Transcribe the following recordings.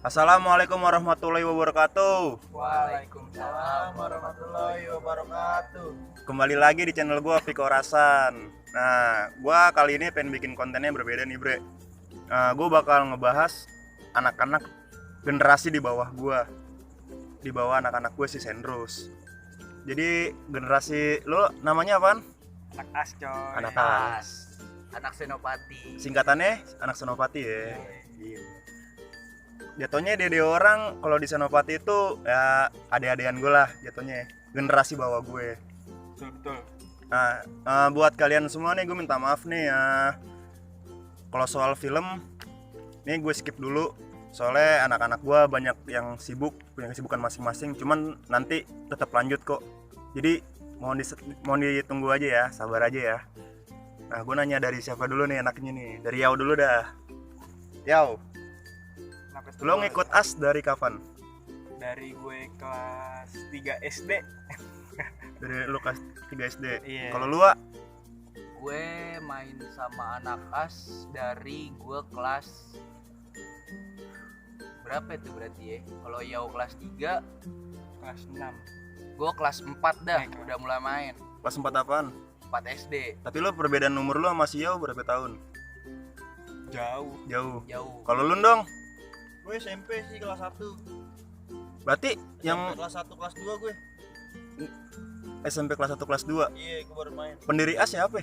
Assalamualaikum warahmatullahi wabarakatuh. Waalaikumsalam warahmatullahi wabarakatuh. Kembali lagi di channel gua Viko Rasan. Nah, gua kali ini pengen bikin kontennya berbeda nih, Bre. Gua bakal ngebahas anak-anak generasi di bawah gua. Di bawah anak-anak gue si Sendros. Jadi generasi lo namanya apaan? Anak as coy. Anak as. Anak Senopati. Singkatannya anak Senopati ya. Iya. Jatuhnya dede orang kalau di Senopati itu ya ade-adean gue lah jatuhnya. Generasi bawah gue. Betul. Nah, buat kalian semua nih gue minta maaf nih ya. Kalau soal film, nih gue skip dulu. Soalnya anak-anak gue banyak yang sibuk, punya kesibukan masing-masing. Cuman nanti tetap lanjut kok. Jadi mohon ditunggu aja ya, sabar aja ya. Nah, gue nanya dari siapa dulu nih anaknya nih? Dari Yao dulu dah. Yao, lo ngikut AS dari kapan? Dari gue kelas 3 SD. Dari lu kelas 3 SD. Iya. Kalau lu, Wak? Gue main sama anak as dari gue kelas berapa itu berarti ya? Kalau Yao kelas 3, Kelas 6. gue kelas 4 dah, Naik kelas. udah mulai main. Kelas 4 apaan? 4 SD. Tapi lo perbedaan umur lu sama si Yao berapa tahun? Jauh. Jauh. Jauh. Kalau lu dong? Gue SMP sih kelas 1. Berarti SMP yang kelas 1 kelas 2 gue. SMP kelas 1 kelas 2. Iya, gue baru main. Pendiri AS siapa?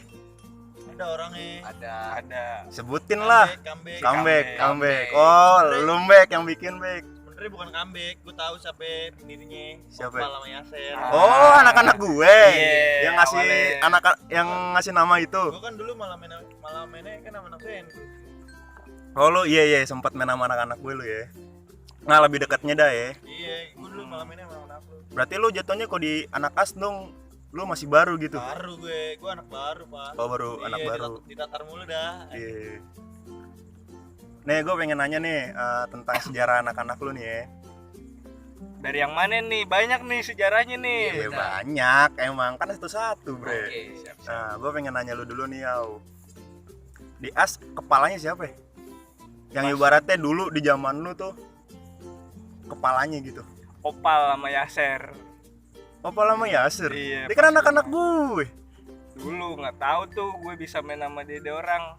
Ada orangnya. Ada Sebutin lah. Comeback. Comeback. Oh, lu Bek yang bikin Bek. Sebenernya bukan comeback, gue tahu siapa pendirinya. Siapa? Opal sama Yaser. Oh, anak-anak gue. Iya, Yang ngasih awalnya. yang ngasih nama itu. Gue kan dulu malah mainnya kan sama anak band. Oh, lu iya sempat main sama anak-anak gue lu ya. Nah, lebih dekatnya dah ya. Iya, gue dulu malah mainnya sama anak lu. Berarti lu jatuhnya kok di anak AS dong, lu masih baru gitu. Baru gue anak baru, Pak. Oh, baru Iya, anak baru. Ditatar mulu dah. Iya. Nih, gue pengen nanya nih tentang sejarah anak-anak lu nih ya. Dari yang mana nih? Banyak nih sejarahnya nih. Iya benar. banyak, emang kan satu-satu bre. Oke. Nah, gue pengen nanya lu dulu nih Yau. Di AS kepalanya siapa ya? Yang ibaratnya dulu di zaman lu tuh kepalanya gitu. Opal sama Yaser. Apa lama Yasir? Iya, Dia kan anak-anak gue. Dulu nggak tahu tuh gue bisa main sama dede orang.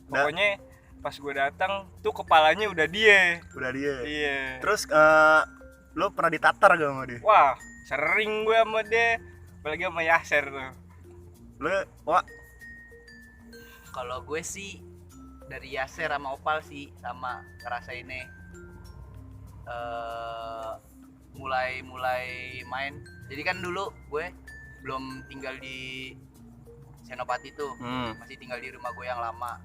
Pokoknya pas gue datang tuh kepalanya udah dia. Udah dia. Iya. Terus lu pernah ditatar gak sama dia? Wah, sering gue sama dia, apalagi sama Yaser tuh. Lu, wah, Kalau gue sih dari Yaser sama Opal sih sama ngerasainnya mulai main. Jadi kan dulu gue belum tinggal di Senopati tuh, masih tinggal di rumah gue yang lama.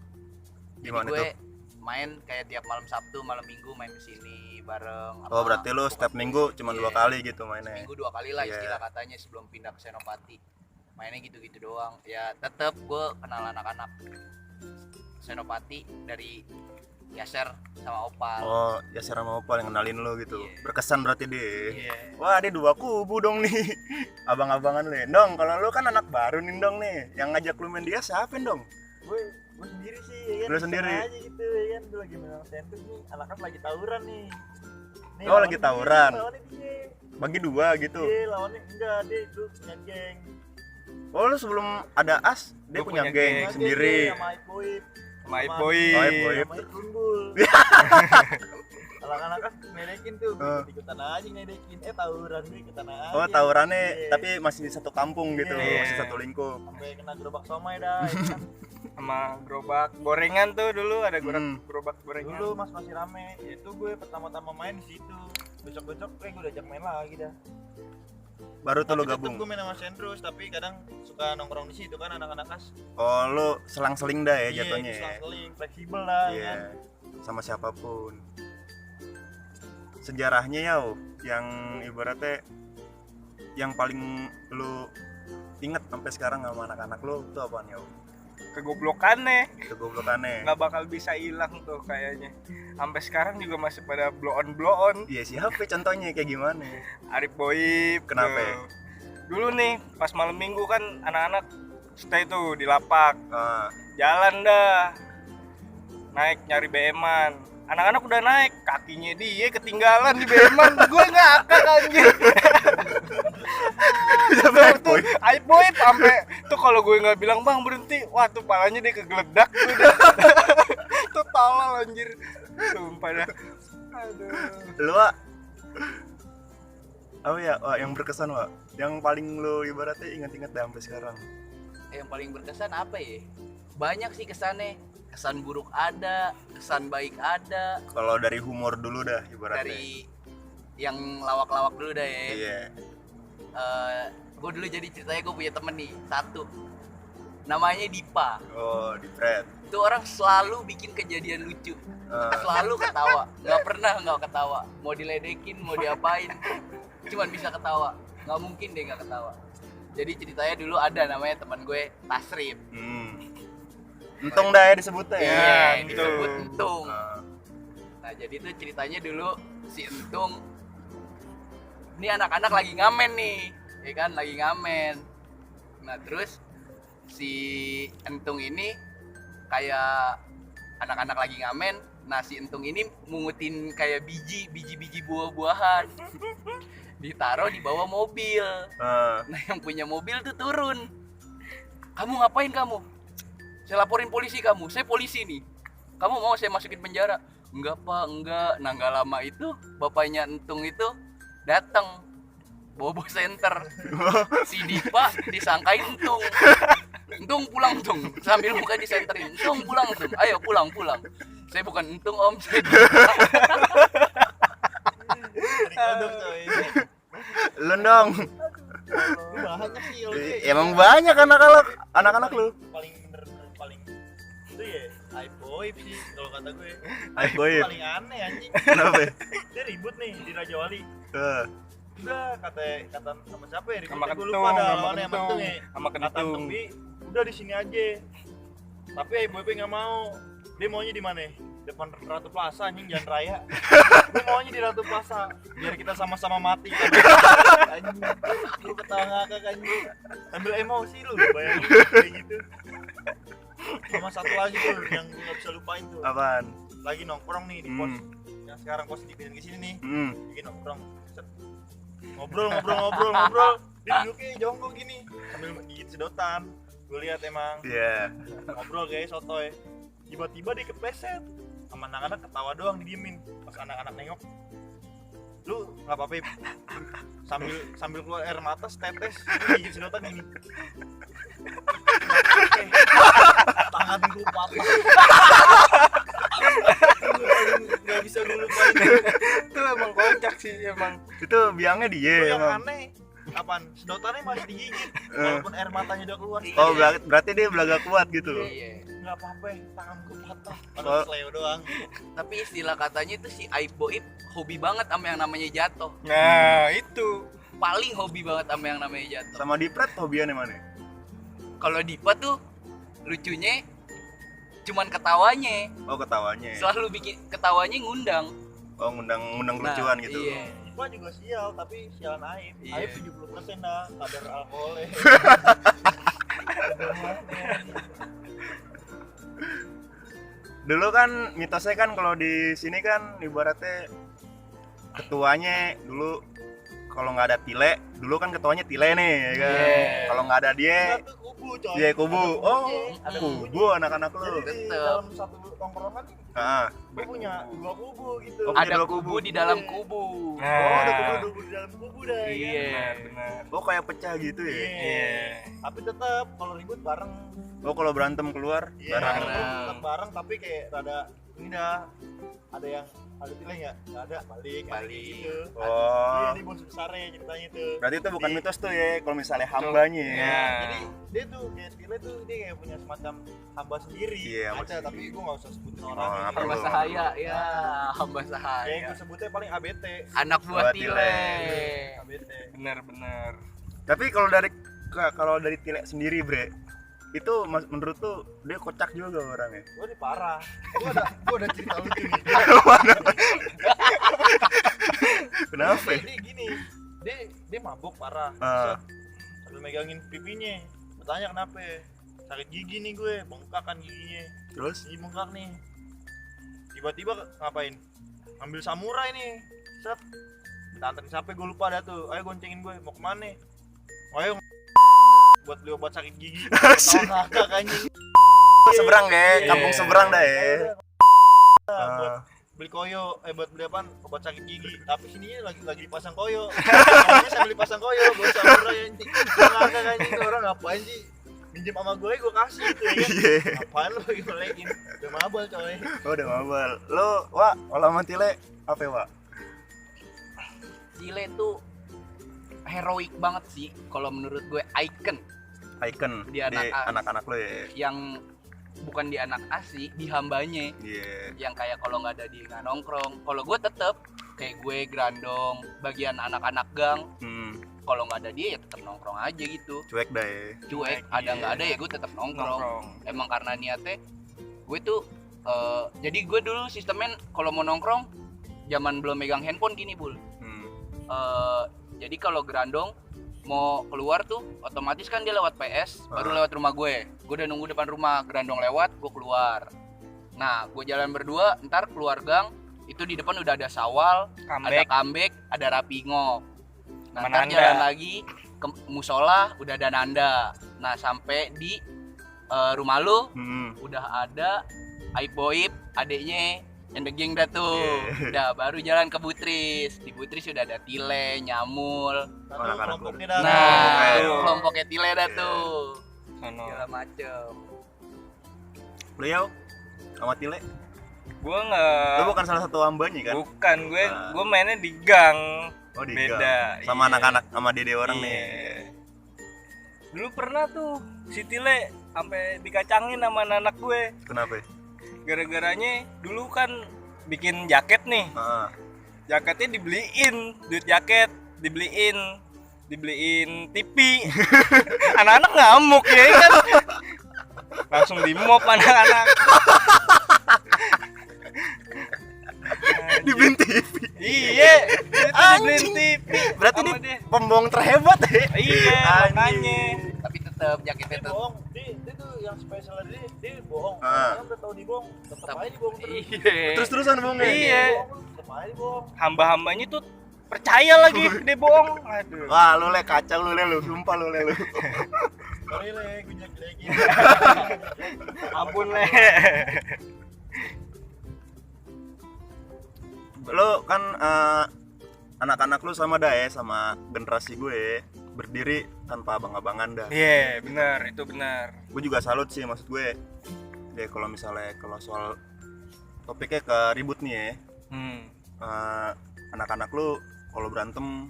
Jadi Gimana gue tuh? main kayak tiap malam Sabtu, malam Minggu main kesini bareng. Oh berarti lu setiap minggu cuma 2 kali gitu mainnya. Seminggu 2 kali lah Iya. istilah katanya sebelum pindah ke Senopati. Mainnya gitu-gitu doang. Ya tetap gue kenal anak-anak Senopati dari Yaser sama Opal. Oh, Yasir sama Opal yang kenalin lu gitu. Iya. Berkesan berarti dia. Iya. Wah, dia 2 kubu dong nih. Abang-abangan lu ya. Dong, kalau lu kan anak baru nih dong nih. Yang ngajak lu main dia siapa dong? Gue sendiri sih, ya kan. Lu Iseng sendiri? aja gitu, ya kan. Gue lagi main sama Sentus nih, anak-anak lagi tawuran nih. Nih, Oh, lagi lawannya tawuran. dia, lawannya dia. Bagi 2 gitu. Iya, lawannya enggak, dia dulu punya geng. Oh, lu sebelum ada AS, dia Gua punya punya geng geng. sendiri. Sama Aib Boib. Sama Aib Sama Boib. Oh, Aib Boib. Sama Aib Tunggul. Anak-anak kan nedekin tuh, Oh. ikutan aja nedekin. Tawuran gue ikutan aja. Oh, tawurannya Iya. tapi masih di satu kampung gitu, Iya. masih satu lingkup. Sampai kena gerobak somai dah. Ya kan? Sama gerobak gorengan tuh dulu ada gerobak gorengan. Dulu masih rame. Itu gue pertama-tama main di situ. Besok-besok gue udah ajak main lagi dah. Baru tuh lu Tapi tetep gabung. gue main sama Sendros, tapi kadang suka nongkrong di situ kan anak-anak as. Oh, lu selang-seling dah ya jatuhnya Iya, ya. seling fleksibel lah. Iya. Kan? Sama siapapun. Sejarahnya ya, yang ibaratnya yang paling lu inget sampai sekarang sama anak-anak lu itu apaan ya? Kegoblokannya Kegoblokannya. nggak bakal bisa hilang tuh kayaknya. Sampai sekarang juga masih pada blow on. Iya, siapa contohnya kayak gimana? Arif Boib. Kenapa tuh. ya? Dulu nih pas malam minggu kan anak-anak stay tuh di lapak. Ah, Jalan dah. Naik nyari BM-an. anak-anak udah naik, kakinya dia ketinggalan di beman. Gue ngakak anjir. Tuh aib boy sampai tuh kalau gue nggak bilang bang berhenti, wah tuh palanya dia kegeledak udah. Tuh tolol anjir. Sumpah dah. Aduh. Lu Wak? Apa ya Wak, yang berkesan Wak? Yang paling lu ibaratnya ingat-ingat deh sampai sekarang. Yang paling berkesan apa ya? Banyak sih kesannya. Kesan buruk ada, kesan baik ada. Kalau dari humor dulu dah ibaratnya. Dari yang lawak-lawak dulu dah ya. Iya. Gue dulu jadi ceritanya gue punya temen nih, satu. Namanya Dipa. Oh, di Fred. Itu orang selalu bikin kejadian lucu. Selalu ketawa, nggak pernah nggak ketawa. Mau diledekin, mau diapain, cuman bisa ketawa. Nggak mungkin deh nggak ketawa. Jadi ceritanya dulu ada namanya teman gue Tasrif. Entung dah ya disebutnya ya. Iya, Entung. disebut Entung. Nah jadi itu ceritanya dulu si Entung. Ini anak-anak lagi ngamen nih, ya kan lagi ngamen. Nah terus si Entung ini kayak anak-anak lagi ngamen. Nah si Entung ini mungutin kayak biji buah-buahan. Ditaruh di bawah mobil. Nah yang punya mobil tuh turun. Kamu ngapain kamu? Saya laporin polisi kamu. Saya polisi nih. Kamu mau saya masukin penjara? Enggak pak, enggak. Nah nggak lama itu bapaknya Entung itu datang bawa senter. Si Dipa disangkain Entung. Entung pulang Entung. Sambil muka disenterin. Entung pulang Entung. Ayo pulang. Saya bukan Entung om. Saya Dikodok coy. Lu dong. Banyak sih lu. Emang banyak anak-anak lu. Paling bener paling itu ya hype boy sih kalau kata gue. Hype boy. Paling aneh anjing. Kenapa? Dia ribut nih di Raja Wali. Eh, Udah kata sama siapa ya? Sama Ributnya gue Kentung, lupa dah sama lawannya Kentung. Kentung ya. Sama Kata Kentung. Kentung, udah di sini aja. Tapi Boy nggak mau. Dia maunya di mana? Depan Ratu Plaza anjing, Jalan Raya. Dia maunya di Ratu Plaza biar kita sama-sama mati. Anjing. Lu ketawa ngakak anjing. Sambil emosi lu bayangin kayak gitu. Sama satu lagi tuh yang gue nggak bisa lupain tuh. apaan? Lagi nongkrong nih di pos. Yang sekarang pos dipindahin ke sini nih. Lagi nongkrong. Set. Ngobrol. Dia duduknya jongkok gini sambil gigit sedotan. Gue lihat emang Iya. ngobrol guys sotoy. Tiba-tiba dia kepleset. Sama anak-anak ketawa doang didiemin. Pas anak-anak nengok, lu nggak apa-apa Ip. sambil keluar air mata setetes dia gigit sedotan gini. Tangan gue patah. Nggak bisa gue lupain. Itu emang kocak sih emang. Itu biangnya Itu dia yang emang. aneh apaan? Sedotannya masih digigit walaupun air matanya udah keluar. Oh, berarti dia belaga kuat gitu. Iya. Nggak apa-apa, tangan gue patah. Oh. Padahal seleo doang. Tapi istilah katanya itu si Aib Boib hobi banget sama yang namanya jatuh. Nah itu. Paling hobi banget sama yang namanya jatuh. Sama di Fred hobiannya mana? Kalau Dipa tuh lucunya cuman ketawanya. Oh, ketawanya. Selalu bikin ketawanya ngundang. Oh, ngundang lucuan gitu. Iya. Ipa juga sial, tapi sialan Aib. Iya. Aib 70% dah kadar alkoholnya. Dulu kan mitosnya kan kalau di sini kan ibaratnya ketuanya dulu kalau nggak ada Tile, dulu kan ketuanya Tile nih ya kan. Yeah. Kalau nggak ada dia, Kita tuh kubu coy. dia kubu. Ada Oh, kubunya, ada kubu anak-anak lu. Jadi di Betul. dalam satu tongkrongan Heeh. gue punya dua kubu gitu. Oh, Ada dua kubu kubu. di dalam kubu. Oh, ada Nah. kubu di dalam kubu dah. ya Iya. kan? Benar. Oh, kayak pecah gitu Iya. ya. Iya. Tapi tetap kalau ribut bareng. Oh, kalau berantem keluar Iya, bareng. tetap bareng tapi kayak rada ini dah. Ada yang ada Tile nggak? Nggak ada, balik. Ada Balik. gitu. Oh. Iya, ini bos besarnya ceritanya tuh. Berarti itu bukan Di- mitos tuh ya, kalau misalnya hambanya ya. Iya. Jadi dia tuh kayak Tile tuh dia kayak punya semacam hamba sendiri. Iya, hamba Ada, tapi gue nggak usah sebutin Oh, orangnya. apa Hamba lu? sahaya ya, hamba Kayak sahaya. gue sebutnya paling ABT. Anak buah Buah Tile. Tile. ABT. Benar. Tapi kalau dari Tile sendiri, Bre, itu menurut tuh dia kocak juga orangnya. Gue di parah. Gue ada cerita lucu nih. Kenapa? Dia gini, dia mabuk parah. Ah. Sambil megangin pipinya. Bertanya kenapa? Sakit gigi nih gue, bengkak kan giginya. Terus? Gigi bengkak nih. tiba-tiba ngapain, ambil samurai nih, set anterin siapa gue lupa dah tuh, ayo goncengin gue, mau kemana, ayo buat beli obat sakit gigi. Tahu ngakak anjing. Seberang ya, kampung Iya. seberang dah ya. Buat beli koyo, buat beli apaan, obat sakit gigi, tapi sininya lagi dipasang koyo. Namanya sambil dipasang koyo, gue samurai anjing. Ngakak anjing, orang ngapain sih minjem sama gue kasih gitu ya kan. Iya. Apaan lu ngolekin, udah mabal coy. Oh, udah mabal. Lo, Wak, kalau sama Tile apa ya, Wak? Tile tuh heroik banget sih kalau menurut gue, icon Icon Di di anak-anak lo ya. yang bukan di anak asli, di hambanya. Iya. Yang kayak kalau nggak ada dia nggak nongkrong. Kalau gue tetep kayak gue Grandong, bagian anak-anak gang, kalau nggak ada dia ya tetap nongkrong aja gitu. Cuek dah ya. Cuek, ada nggak ada ya gue tetap nongkrong. Emang karena niatnya gue tuh jadi gue dulu sistemen kalau mau nongkrong zaman belum megang handphone gini Bul. Jadi kalau Grandong mau keluar tuh otomatis kan dia lewat PS baru lewat rumah gue udah nunggu depan rumah, Grandong lewat gue keluar. Nah gue jalan berdua, ntar keluar gang itu di depan udah ada Sawal, ada Kambek, ada Rapingo. Nah ntar jalan lagi ke musola udah ada Nanda. Nah sampai di rumah lu udah ada Aipoip adeknya and the gang dah tuh. Udah baru jalan ke Butris. Di Butris sudah ada Tile, Nyamul. Anak-anak lu. Kelompoknya dah. Nah, tuh. kelompoknya Tile dah tuh. Segala macem. Lu Yau, sama Tile? Gue nggak. Lu bukan salah satu hambanya kan? Bukan, gue mainnya di gang. Oh, di Beda, gang. Sama iya. anak-anak, sama dede orang Iya. nih. Dulu pernah tuh si Tile sampai dikacangin sama anak gue. Kenapa? Gara-garanya dulu kan bikin jaket nih. Jaketnya dibeliin, duit jaket dibeliin TV. Anak-anak ngamuk ya kan. Langsung di mop anak-anak. Dibeliin TV. Iya, itu dibeliin TV. Berarti sama dia pembohong terhebat ya? Iya, Anjing. makanya. Tapi tetap jaketnya Dia tetap. bohong, dia tuh yang spesial dia bohong. Ah. Orang udah tahu dibohong, tetap aja dibohong terus. Iya. Terus-terusan bohongnya? Iya. Tetap aja dibohong. Hamba-hambanya tuh percaya lagi dia bohong. Aduh. Wah, lu Le, kacau lu Le, lu. Sumpah lu Le, lu. Sorry Le, gue jelek-jelekin. Ampun Le. Lu kan anak-anak lu sama dah ya, sama generasi gue berdiri tanpa abang-abangan dah. Iya, benar, itu benar. Gue juga salut sih, maksud gue deh kalau misalnya kalau soal topiknya ke ribut nih ya, anak-anak lu kalau berantem,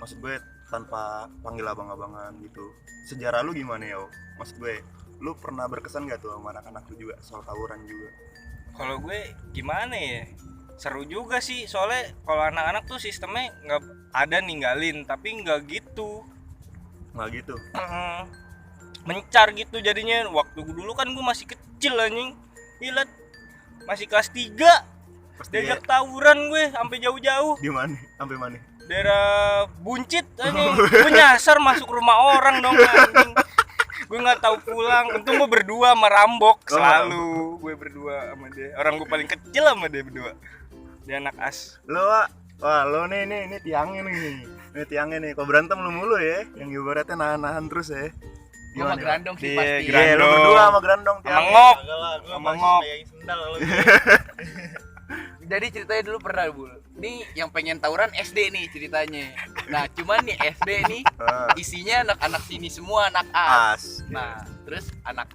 maksud gue tanpa panggil abang-abangan gitu. Sejarah lu gimana ya? Maksud gue, lu pernah berkesan gak tuh sama anak-anak lu juga soal tawuran juga? Kalau gue gimana ya? Seru juga sih, soalnya kalau anak-anak tuh sistemnya nggak ada ninggalin, tapi nggak gitu. Nggak gitu? Mencar gitu jadinya. Waktu dulu kan gue masih kecil anjing. Gila, masih kelas 3 Pasti diajak tawuran gue sampai jauh-jauh. di mana? Sampai mana? Daerah Buncit anjing. Gue nyasar masuk rumah orang dong anjing. Gue nggak tahu pulang. Untung gue berdua sama Rambok selalu. Gue berdua sama dia. Orang gue paling kecil sama dia berdua. Dia anak as. Lo wah lo nih tiangnya nih. Ini tiangnya nih. Kalau berantem lu mulu ya, yang ibaratnya nahan-nahan terus ya. Gue sama Grandong sih pasti. Iya, lu berdua sama Grandong tiangnya. Ngok. Agak lah, gue Sama masih ngok. pegangin sendal kalau gitu. Jadi ceritanya dulu pernah Bul. Nih yang pengen tawuran SD nih ceritanya. Nah cuman nih SD nih isinya anak-anak sini semua, anak As. as. Nah terus anak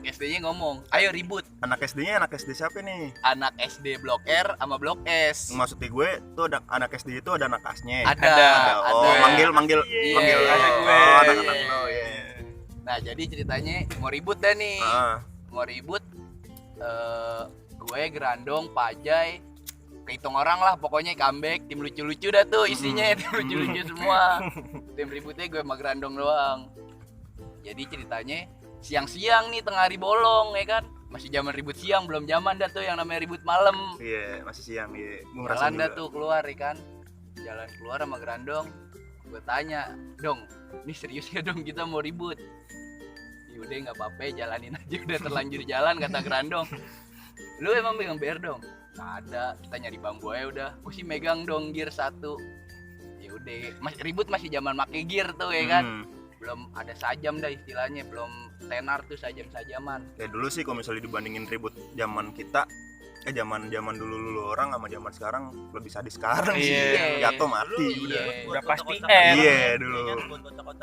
SD-nya ngomong, ayo ribut. Anak SD-nya anak SD siapa nih? Anak SD Blok R sama Blok S. Maksudnya gue tuh anak SD itu ada anak asnya. Ada. Oh, manggil Iya, ada gue. Oh, anak Iya. lo ya. Nah jadi ceritanya mau ribut dah nih. Mau ribut gue Grandong, Pajai, kehitung orang lah pokoknya, comeback, tim lucu-lucu dah tuh isinya. Tim lucu-lucu semua. Tim ributnya gue sama Grandong doang. Jadi ceritanya siang-siang nih tengah hari bolong ya kan. Masih zaman ribut siang, belum zaman dah tuh yang namanya ribut malam. Iya, masih siang ya. Jalan dah tuh keluar ya kan. Jalan keluar sama Grandong. Gue tanya, "Dong, ini serius ya dong kita mau ribut?" Yaudah nggak apa-apa, jalanin aja, udah terlanjur jalan, kata Grandong. "Lu emang megang BR dong?" nggak ada, kita nyari bambu aja udah. Gue sih megang dong gear 1. Ya udah, masih ribut, masih zaman make gear tuh ya kan. Belum ada sajam dah istilahnya, belum tenar tuh sajam-sajaman. Ya dulu sih kalau misalnya dibandingin ribut zaman kita, zaman dulu orang sama zaman sekarang lebih sadis sekarang sih. Iya. Jatuh mati udah. Udah pasti Iya, dulu.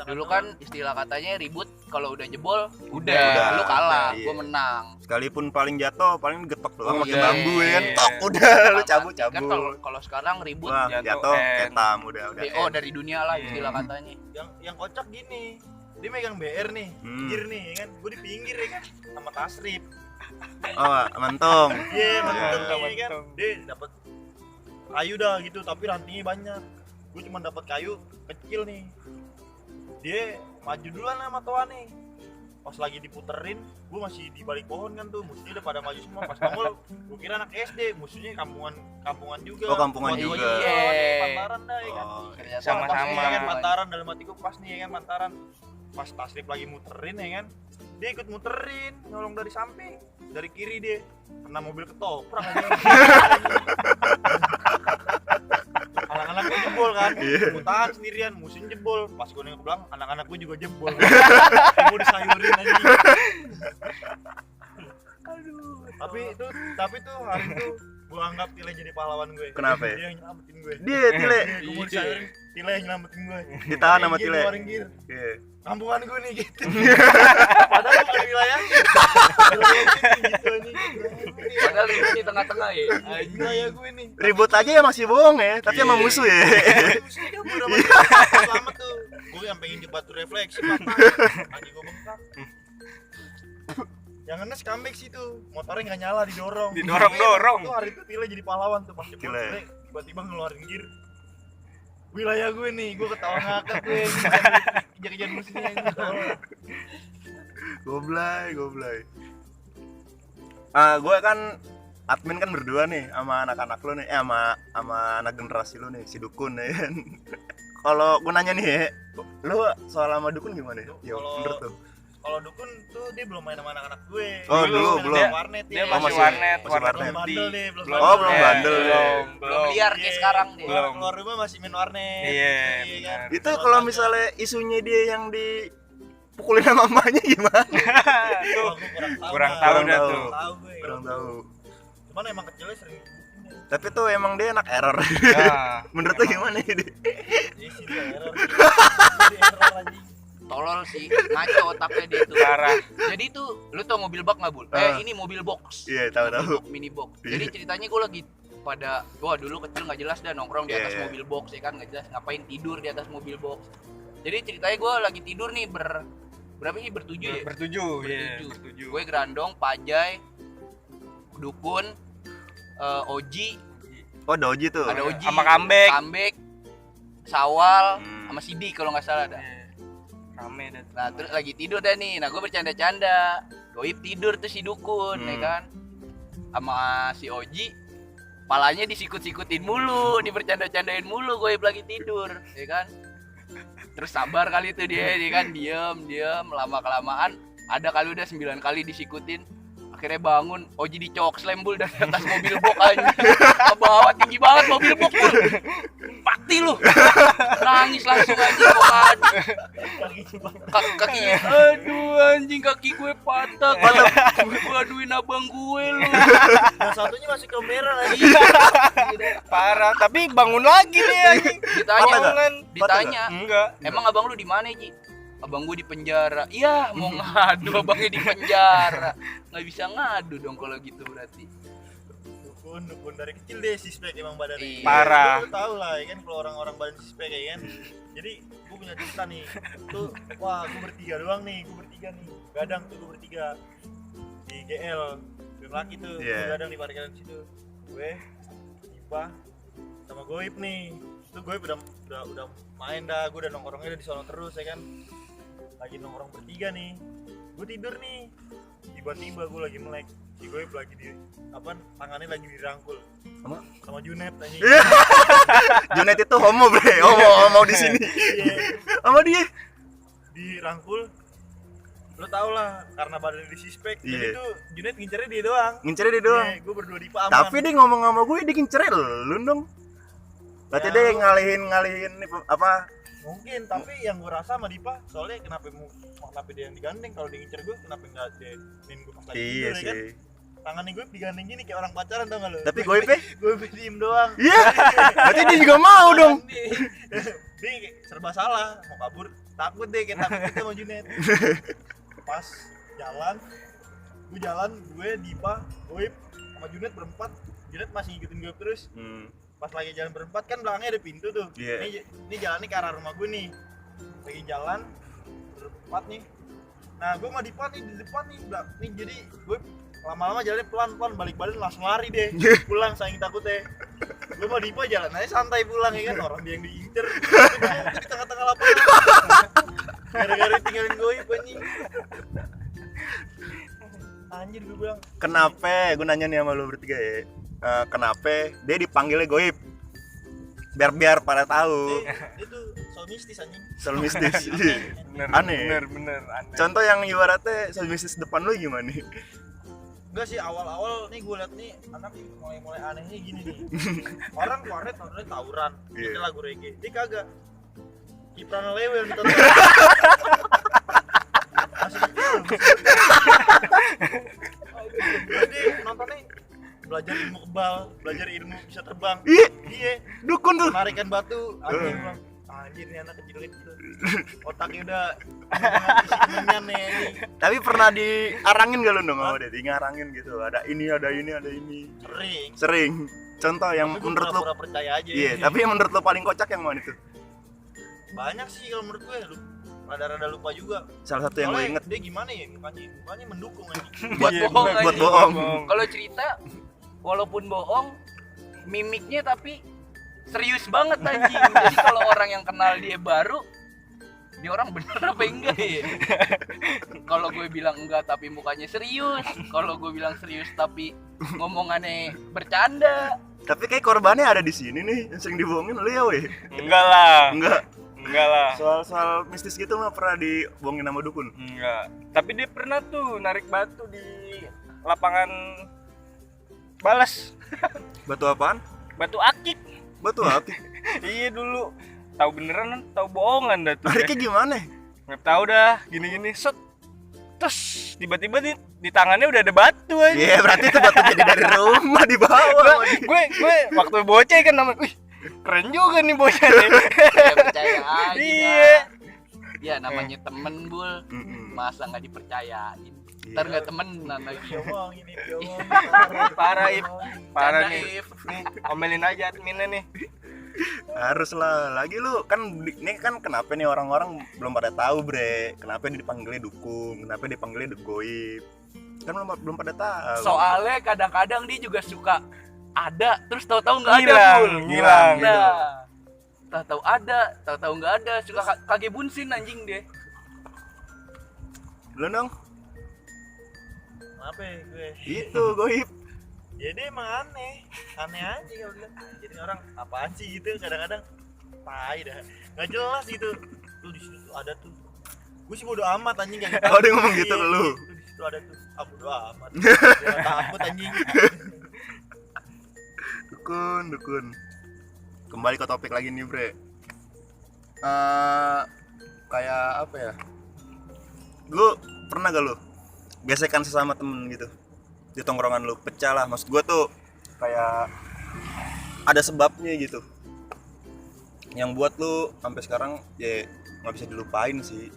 Dulu kan istilah katanya ribut kalau udah jebol Udah. lu kalah, Iya. gua menang. Sekalipun paling jatuh paling getok doang pakai Udah, bambu ya kan. iya. Tok udah lu Kan cabut-cabut. kalau sekarang ribut Wah, jatuh, jatuh end. ketam udah BO end. dari dunia lah istilah katanya. Yang kocak gini, dia megang BR nih, pinggir nih ya kan, gue di pinggir ya kan, sama tasrip. Oh, mantung. Iya, Iya. mantep nih kan, dia dapat kayu dah gitu, tapi rantingnya banyak. Gue cuma dapat kayu kecil nih. Dia maju duluan sama toa nih. Pas lagi diputerin, gue masih di balik pohon kan tuh, musuhnya udah pada maju semua. Pas nongol, gue kira anak SD, musuhnya kampungan juga. Oh, kampungan Gua juga. nih, pantaran dah ya kan. Oh, Ternyata Sama-sama. Pas nih, ya kan pantaran dalam hati gue pas nih ya kan pantaran. Pas tasrip lagi muterin ya kan, dia ikut muterin, nyolong dari samping, dari kiri dia, kena mobil ketoprak aja. Anak-anak gue jebol kan, gue tahan sendirian, musuhnya jebol. Pas gue nengok ke belakang, anak-anak gue juga jebol. Gue disayurin aja. Tapi tuh hari itu gue anggap Tile jadi pahlawan gue. Kenapa ya? Dia yang nyelamatin gue. Dia Tile. Gue mau disayurin, Tile yang nyelamatin gue. Ditahan sama Gear, Tile. ngeluarin gear. Iya. Kampungan gue nih gitu. Padahal bukan wilayahnya. Gitu nih. Padahal itu di tengah-tengah ya. Wilayah gue nih. Ribut aja ya masih bohong ya, tapi sama musuh ya. Mesti kabur sama dia. Selamat tuh. Gue yang pengen di batu refleksi patah. Kaki gue bengkak. Yang ngenes comeback sih tuh. Motornya nggak nyala didorong. Didorong-dorong. Tuh hari itu Tile jadi pahlawan tuh pas jebol Tile. Tile tiba-tiba ngeluarin gear. Wilayah gue nih, gue ketawa ngakak gue. Kejar-kejar musuhnya ini. Goblay. Gue kan admin kan berdua nih sama anak-anak lu nih, sama anak generasi lu nih, si Dukun ya kan. Kalau gue nanya nih ya, lu soal sama Dukun gimana ya? Yo, Kalau- menurut lu? Kalau Dukun tuh dia belum main sama anak-anak gue. Oh, Dia dulu, main belum. sama warnet Dia ya. Oh, masih masih- warnet, masih warnet warnet. putih. Bandel nih, belum Oh, belum Eh, bandel. Belum liar kayak Iya. sekarang deh. Belum. Keluar rumah masih main warnet. Iya, kan? benar. Itu kalau misalnya isunya dia yang dipukulin sama mamanya gimana? Tuh, Wah, gue kurang dah. tahu dah Kurang tuh. tahu gue. Kurang tahu. Cuman emang kecilnya sering dipukulin deh. Tapi tuh emang dia anak error. Nah, Menurut lu gimana ya? Dia? Iya sih dia error. Dia error anjing. Tolol sih, ngaco otaknya dia tuh. parah. Jadi tuh, lu tau mobil bak nggak Bul? Ini mobil box. Iya, tahu. Mini box. Iya. Jadi ceritanya gue lagi pada, wah dulu kecil nggak jelas dah nongkrong di atas Iya. mobil box ya kan, nggak jelas ngapain tidur di atas mobil box. Jadi ceritanya gue lagi tidur nih berapa sih bertujuh ya? Bertujuh, iya, Bertujuh. bertujuh. Gue Grandong, Pajai, Dukun, Oji, Oh, Doji tuh. ada Oji, Sama Comeback. Comeback, Sawal, Hmm. sama Sidi kalau nggak salah dah. Iya. Rame dah. Nah terus lagi tidur dah nih, nah gue bercanda-canda, Goib tidur tuh si Dukun, ya kan, sama si Oji, palanya disikut-sikutin mulu, dibercanda-candain mulu, Goib lagi tidur, ya kan. Terus sabar kali tuh dia kan, diem, lama-kelamaan, ada kali udah 9 kali disikutin, akhirnya bangun, Oji dicok slembul dari atas mobil box aja, ke bawah tinggi banget mobil box Bul. Pati lu, nangis langsung aja bokan. Kakinya, aduh anjing kaki gue patah, gue aduin abang gue lu. Yang satunya masih kemerah lagi. Parah, tapi bangun lagi nih anjing. Ditanya, Bangun. ditanya, Enggak. emang abang lu di mana Ji? Abang gue di penjara. Iya, mau ngadu abangnya di penjara. Nggak bisa ngadu dong kalau gitu berarti. Dukun dari kecil deh sispek emang badannya. Iya. Parah. Lu tau lah ya kan kalau orang-orang badan sispek ya kan. Jadi gue punya cerita nih. Tuh, wah gue bertiga doang nih, gadang tuh gue bertiga di GL, film laki tuh, Iya. gue gadang di parkiran situ. Gue, Ipa, sama Goib nih. Tuh Goib udah main dah, gue udah nongkrongnya udah di sono terus ya kan. Lagi nongkrong bertiga nih. Gue tidur nih. Tiba-tiba gue lagi melek. Si Goib lagi tangannya lagi dirangkul sama Junet anjing. Junet itu homo, bre. Homo di sini. Iya, Sama dia. dirangkul Lu tau lah, karena badan disuspek. Jadi Iya. tuh Junet ngincernya dia doang. Ngincernya dia doang. Gue berdua Dipa aman. Tapi dia ngomong sama gue dia ngincerin lu dong. Berarti Ya, dia lu- ngalihin nih apa? mungkin, tapi yang gue rasa sama Dipa, soalnya kenapa dia yang digandeng, kalau dia ngincer gue kenapa nggak dia gue pas lagi Iya tidur, ya kan? sih. Tangannya gue digandeng gini kayak orang pacaran, tau gak lu? Tapi gue gue diem doang. Iya. Berarti dia juga mau dong. Dia kayak serba salah, mau kabur takut deh, kayak takut kita sama Junet. Pas jalan, gue Dipa, Goib sama Junet berempat. Junet masih ngikutin gue terus. Pas lagi jalan berempat kan belakangnya ada pintu tuh. Iya. Ini jalannya ke arah rumah gue nih. Lagi jalan berempat nih. Nah, gue sama Dipa nih di depan nih. Nih jadi gue lama-lama jalannya pelan-pelan, balik badan langsung lari deh. Pulang saking takutnya. Gue sama Dipa jalan aja santai pulang ya kan, orang dia yang diincer. Itu di tengah-tengah lapangan. Gara-gara tinggalin gue anjing. Anjir gue bilang, Kenapa? Gue nanya nih sama lu bertiga ya. Kenapa dia dipanggilnya Goib? Biar pada tahu. dia tuh so mistis anjing. Soal mistis. Bener, Aneh. bener aneh. Contoh yang ibaratnya soal mistis depan lu gimana? Enggak sih, awal-awal nih gue liat nih anak mulai anehnya gini nih. Orang kemarin tawuran, Iya. itu lagu reggae. Dia kagak. Kipran Lewe yang ditonton. Masih kecil. Jadi nontonnya belajar ilmu kebal, belajar ilmu bisa terbang. Ih, Iya, dukun tuh. menarikan batu. Anjir bilang, anjir nih anak kecil-kecil. Otaknya udah isi kemenyan nih. Tapi pernah diarangin gak lu dong sama dia? Di ngarangin gitu. Ada ini, ada ini, ada ini. Sering. Sering. Contoh yang Tapi gue menurut lu pura-pura percaya aja. iya, tapi yang menurut lu paling kocak yang mana itu? Banyak sih kalau menurut gue, rada-rada lupa juga. Salah satu yang gue Soalnya inget dia gimana ya, mukanya mendukung anjing. Buat Iya, bohong bener. buat anjing. bohong. Kalau cerita walaupun bohong, mimiknya tapi serius banget anjing. Jadi kalau orang yang kenal dia baru, dia orang bener apa enggak ya? Kalau gue bilang enggak tapi mukanya serius, kalau gue bilang serius tapi ngomongannya bercanda. Tapi kayak korbannya ada di sini nih, yang sering dibohongin lu ya weh. Enggak lah. Enggak. Enggak lah. Soal mistis gitu mah pernah dibohongin sama dukun. Enggak. Tapi dia pernah tuh narik batu di lapangan balas. Batu apaan? Batu akik. Batu api. Iya dulu. Tahu beneran, tahu bohongan dah tuh. Nariknya gimana? Nggak tahu dah, gini-gini set. Terus tiba-tiba di tangannya udah ada batu aja. Iya, berarti itu batu jadi dari rumah dibawa. sama dia. gue waktu bocah kan namanya, wih keren juga nih bocah nih. Ya percaya aja. Iya. dah. Ya namanya temen Bul, Mm-mm. masa nggak dipercayain. Iya. Ntar nggak temenan lagi. Diomongin nih, diomongin. Parah, Ip. Parah Canda, nih. Ip. Nih, omelin aja adminnya nih. Harus lah. Lagi lu kan ini kan kenapa nih orang-orang belum pada tahu, Bre. Kenapa dia dipanggilnya dukun? Kenapa dia dipanggilnya Goib? Kan belum pada tahu. Soalnya kadang-kadang dia juga suka ada, terus tahu-tahu nggak ada, Ngilang, Bul. ngilang gitu. Nah, tahu-tahu ada, tahu-tahu nggak ada, suka kage bunsin anjing deh. Lu dong. Apa ya gue? Itu Goib. Ya dia emang aneh aja kalau bilang. Jadi orang apaan sih gitu kadang-kadang tai dah, nggak jelas gitu. Tuh di situ tuh ada tuh. Gue sih bodo amat anjing kayak gitu. Oh, dia ngomong gitu ke lu? Tuh di situ ada tuh. Ah bodo amat. Jangan takut anjing. Dukun. Kembali ke topik lagi nih, Bre. Kayak apa ya? Lu pernah gak lu gesekan sesama temen gitu di tongkrongan lu, pecah lah, maksud gua tuh kayak ada sebabnya gitu yang buat lu sampai sekarang ya nggak bisa dilupain sih.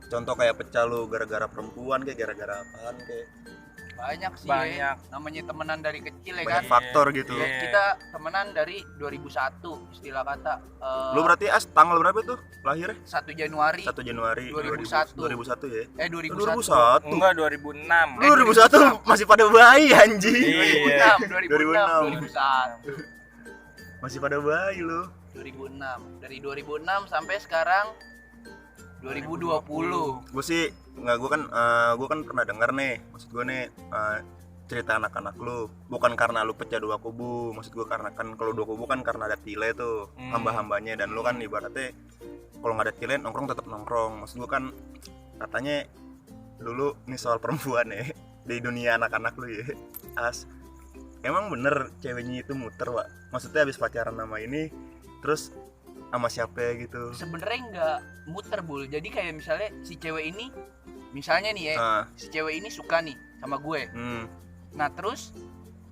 Contoh kayak pecah lu gara-gara perempuan, kayak gara-gara apaan, kayak Banyak sih. Banyak. Namanya temenan dari kecil ya banyak kan. faktor gitu. Iya. Kita temenan dari 2001 istilah kata. Lu berarti tanggal berapa tuh lahirnya? 1 Januari 1 Januari 2001. 2001 ya? 2001. 2001. Enggak 2006. Lu 2001 masih pada bayi anjing. Iya. 2006, 2006. Masih pada bayi lu. 2006. Dari 2006 sampai sekarang 2020. Gue sih nggak, gue kan pernah dengar nih, maksud gue nih cerita anak-anak lu, bukan karena lu pecah dua kubu, maksud gue karena kan kalau dua kubu kan karena ada tile tuh, hamba-hambanya, dan lu kan ibaratnya kalau nggak ada tile nongkrong tetap nongkrong, maksud gue kan katanya dulu nih soal perempuan ya di dunia anak-anak lu ya. Emang bener ceweknya itu muter, Wak? Maksudnya habis pacaran sama ini terus sama siapa gitu? Sebenarnya nggak muter, Bul. Jadi kayak misalnya si cewek ini, misalnya nih ya, si cewek ini suka nih sama gue. Nah terus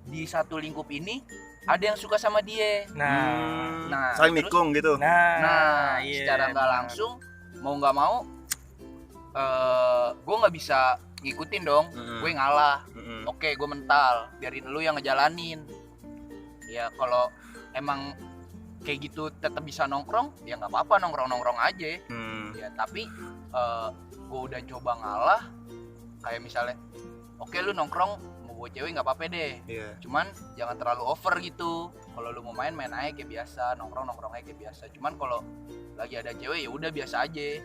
di satu lingkup ini ada yang suka sama dia. Nah saling terus, nikung gitu. Nah iya, secara nggak benar. langsung mau nggak mau gue nggak bisa ngikutin dong. Gue ngalah. Oke, gue mental, biarin lu yang ngejalanin. Ya kalau emang kayak gitu tetap bisa nongkrong, ya nggak apa-apa, nongkrong aja. Ya tapi gue udah coba ngalah. Kayak misalnya, oke lu nongkrong mau bawa cewek nggak apa-apa deh. Cuman jangan terlalu over gitu. Kalau lu mau main aja kayak biasa, nongkrong aja kayak biasa. Cuman kalau lagi ada cewek ya udah biasa aja.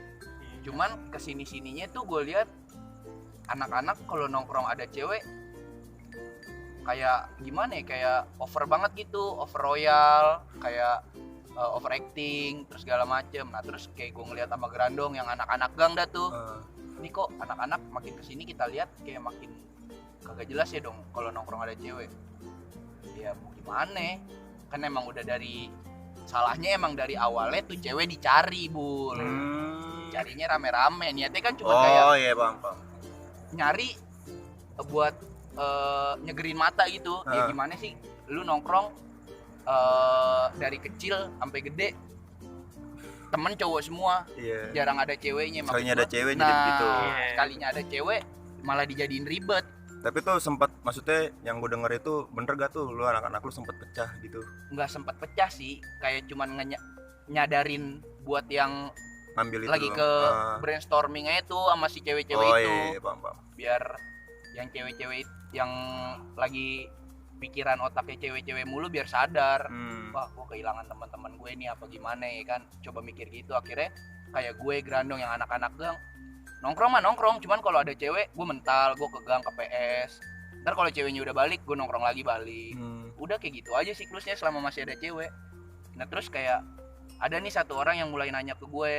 Cuman kesini-sininya tuh gue lihat anak-anak kalau nongkrong ada cewek kayak gimana ya, kayak over banget gitu, over royal, kayak overacting terus segala macem. Nah terus kayak gue ngeliat sama Grandong yang anak-anak gang dah tuh, ini kok anak-anak makin kesini kita lihat kayak makin kagak jelas ya dong kalau nongkrong ada cewek. Ya mau gimana, kan emang udah dari salahnya emang dari awalnya tuh cewek dicari, Bul. Carinya rame-rame, niatnya kan cuma kayak iya bang. nyari buat nyegerin mata gitu. Ya gimana sih lu nongkrong dari kecil sampai gede temen cowok semua, jarang ada ceweknya. Sekalinya ada cewek nah, jadi gitu. Sekalinya ada cewek malah dijadiin ribet. Tapi tuh sempat, maksudnya yang gue denger itu bener gak tuh lu anak-anak lu sempet pecah gitu? Nggak sempat pecah sih, kayak cuman nyadarin buat yang Ngambil itu lagi dong. ke brainstorming aja tuh sama si cewek-cewek itu. Iya, paham. Biar yang cewek-cewek yang lagi pikiran otaknya cewek-cewek mulu biar sadar. Wah, gue kehilangan teman-teman gue nih apa gimana ya kan. Coba mikir gitu, akhirnya kayak gue Grandong yang anak-anak gang. Nongkrong mah nongkrong, cuman kalau ada cewek gue mental, gue ke gang, ke PS. Ntar kalau ceweknya udah balik, gue nongkrong lagi balik. Udah kayak gitu aja siklusnya selama masih ada cewek. Nah terus kayak ada nih satu orang yang mulai nanya ke gue,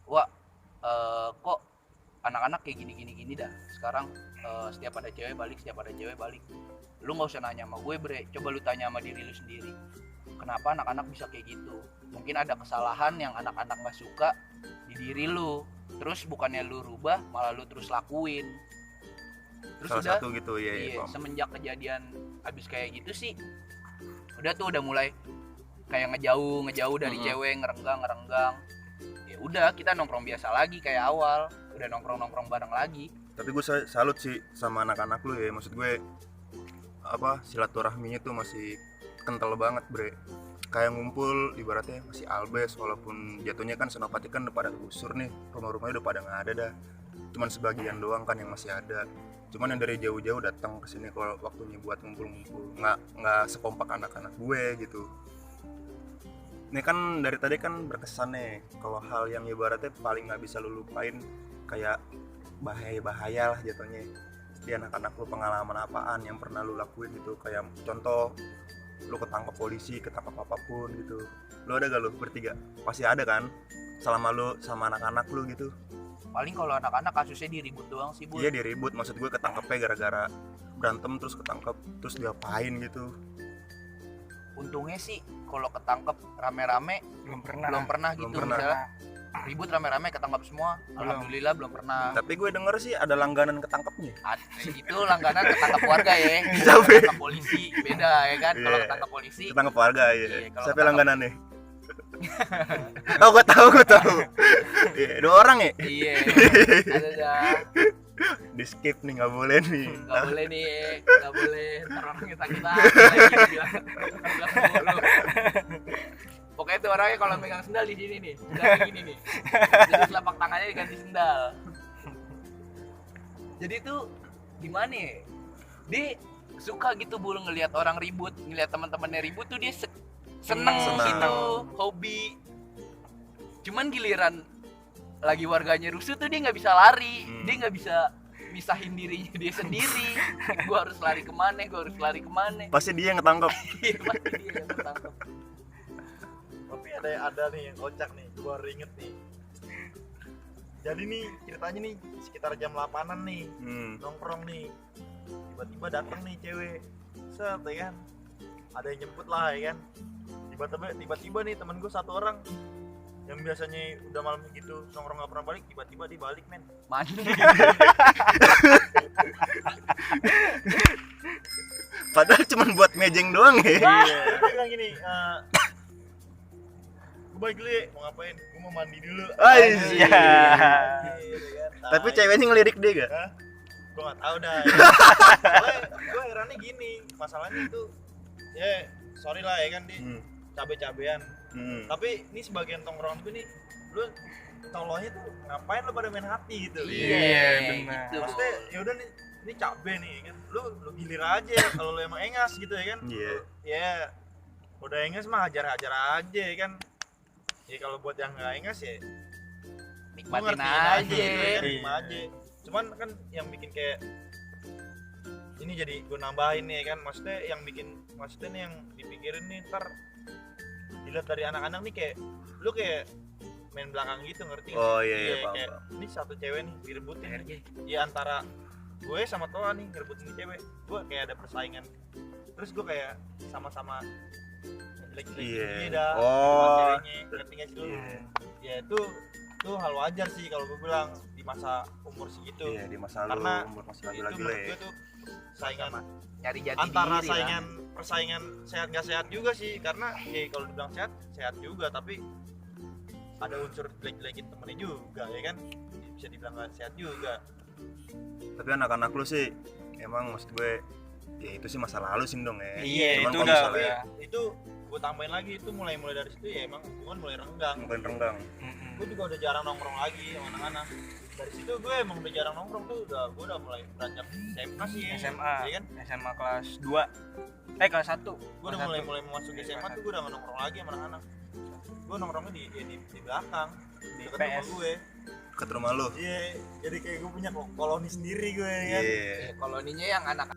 wah kok anak-anak kayak gini dah sekarang, setiap ada cewek balik. Lu nggak usah nanya sama gue, bre, coba lu tanya sama diri lu sendiri, kenapa anak-anak bisa kayak gitu. Mungkin ada kesalahan yang anak-anak nggak suka di diri lu, terus bukannya lu rubah malah lu terus lakuin. Terus Salah udah satu gitu ya. semenjak kejadian abis kayak gitu sih udah mulai kayak ngejauh dari cewek, ngerenggang. Ya udah kita nongkrong biasa lagi kayak awal, udah nongkrong bareng lagi. Tapi gue salut sih sama anak-anak lu ya, maksud gue apa, silaturahminya tuh masih kental banget, bre. Kayak ngumpul ibaratnya masih albes, walaupun jatuhnya kan Senopati kan udah pada gusur nih, rumah-rumahnya udah pada nggak ada dah, cuman sebagian doang kan yang masih ada. Cuman yang dari jauh-jauh datang ke sini kalau waktunya buat ngumpul-ngumpul, nggak sekompak anak-anak gue gitu. Ini kan dari tadi kan berkesan nih kalau hal yang ibaratnya paling nggak bisa lu lupain, kayak bahaya lah jatuhnya. Di anak-anak lu pengalaman apaan yang pernah lu lakuin gitu, kayak contoh lu ketangkep polisi, ketangkep apapun gitu. Lu ada gak lu bertiga? Pasti ada kan? Selama lu sama anak-anak lu gitu. Paling kalau anak-anak kasusnya diribut doang sih, Bu. Iya diribut, maksud gue ketangkepnya gara-gara berantem terus ketangkep terus diapain gitu. Untungnya sih kalau ketangkep rame-rame belum pernah gitu. pernah. Misalnya ribut rame-rame ketangkep semua, alhamdulillah belum pernah. Tapi gue denger sih ada langganan ketangkepnya. Itu langganan ketangkep warga ya. Siapa? Ketangkep polisi beda ya kan. Kalau Iya. ketangkep polisi Ketangkep warga ya. Iya, kalau Siapa ketangkep- langganannya? Oh, gue tahu. Iya, 2 orang ya? iya ada dah. Di skip nih, nggak boleh nih. Nggak boleh nih, nggak boleh. Ntar orang kita lagi bilang mulu. Pokoknya tuh orangnya kalau megang sendal di sini nih, udah kayak gini nih. Jadi telapak tangannya diganti sendal. Jadi tuh gimana ya? Dia suka gitu bulu ngelihat orang ribut, ngelihat teman-temannya ribut tuh dia seneng gitu, hobi. Cuman giliran lagi warganya rusuh tuh dia nggak bisa lari, dia nggak bisa misahin dirinya dia sendiri. Gua harus lari kemana? Pasti dia yang ketangkep. Iya, pasti dia yang ketangkep. Tapi ada nih yang kocak nih, gua baru inget nih. Jadi nih ceritanya nih sekitar jam 8-an nih nongkrong nih, tiba-tiba datang nih cewek, set ya kan, ada yang jemput lah ya kan, tiba-tiba nih temen gue satu orang yang biasanya udah malam gitu nongkrong nggak pernah balik, tiba-tiba dia balik men. Mana? Padahal cuma buat mejeng doang ya. Iya, dia bilang gini, gue balik dulu ya, mau ngapain? Gue mau mandi dulu. Iya. Kan? Tapi ceweknya ngelirik dia gak? Hah? Gue gak tau dah ya. Soalnya gue herannya gini, masalahnya itu ya sorry lah ya kan di cabe-cabean. Tapi ini sebagian tongkrongan gue nih, lu tolongnya tuh ngapain lu pada main hati gitu. Iya, benar. Gitu. Maksudnya yaudah nih, ini cabe nih kan, lu gilir aja kalau lu emang engas gitu ya kan. Iya. Ya udah engas mah hajar-hajar aja ya kan. Ya kalau buat yang nggak engas ya lu Nikmatin ngertiin aja. gitu ya, Iya. terima aja. Cuman kan yang bikin kayak ini jadi gue nambahin nih ya kan, maksudnya yang nih yang dipikirin nih ntar dilihat dari anak-anak nih kayak lu kayak main belakang gitu, ngerti nggak sih? Oh iya, paham, kayak paham. ini satu cewek nih direbutin nih. Ya antara gue sama Toa nih ngerebutin nih cewek, gue kayak ada persaingan, terus gue kayak sama-sama jelek-jelek Iya. gitu dah Oh. sama ceweknya, ngerti nggak sih lu? Iya. Ya itu hal wajar sih kalau gue bilang di masa umur segitu. Iya, di masa lalu, Karena umur masih itu lagi-lagi menurut lah ya. gue tuh saingan Nyari jati antara diri lah. persaingan sehat nggak sehat juga sih, karena ya kalau dibilang sehat juga, tapi ada unsur jelek-jelekin temennya juga ya kan, bisa dibilang nggak sehat juga. Tapi anak-anak lu sih emang maksud gue ya itu sih masa lalu sih dong ya. Iya, Cuman itu kalau udah misalnya ya. Itu gue tambahin lagi, itu mulai dari situ ya emang hubungan mulai renggang. mungkin renggang. Gue juga udah jarang nongkrong lagi sama anak-anak. Dari situ gue emang udah jarang nongkrong tuh, gue udah mulai beranjak SMA sih. SMA. ya kan? SMA kelas 2. Kelas 1. Gue udah mulai memasuki SMA tuh gue udah nggak nongkrong lagi sama anak-anak. Gue nongkrongnya di belakang, di dekat rumah PS. gue. Ke rumah lu. Iya, jadi kayak gue punya koloni sendiri gue ya kan. Iya. Koloninya yang anak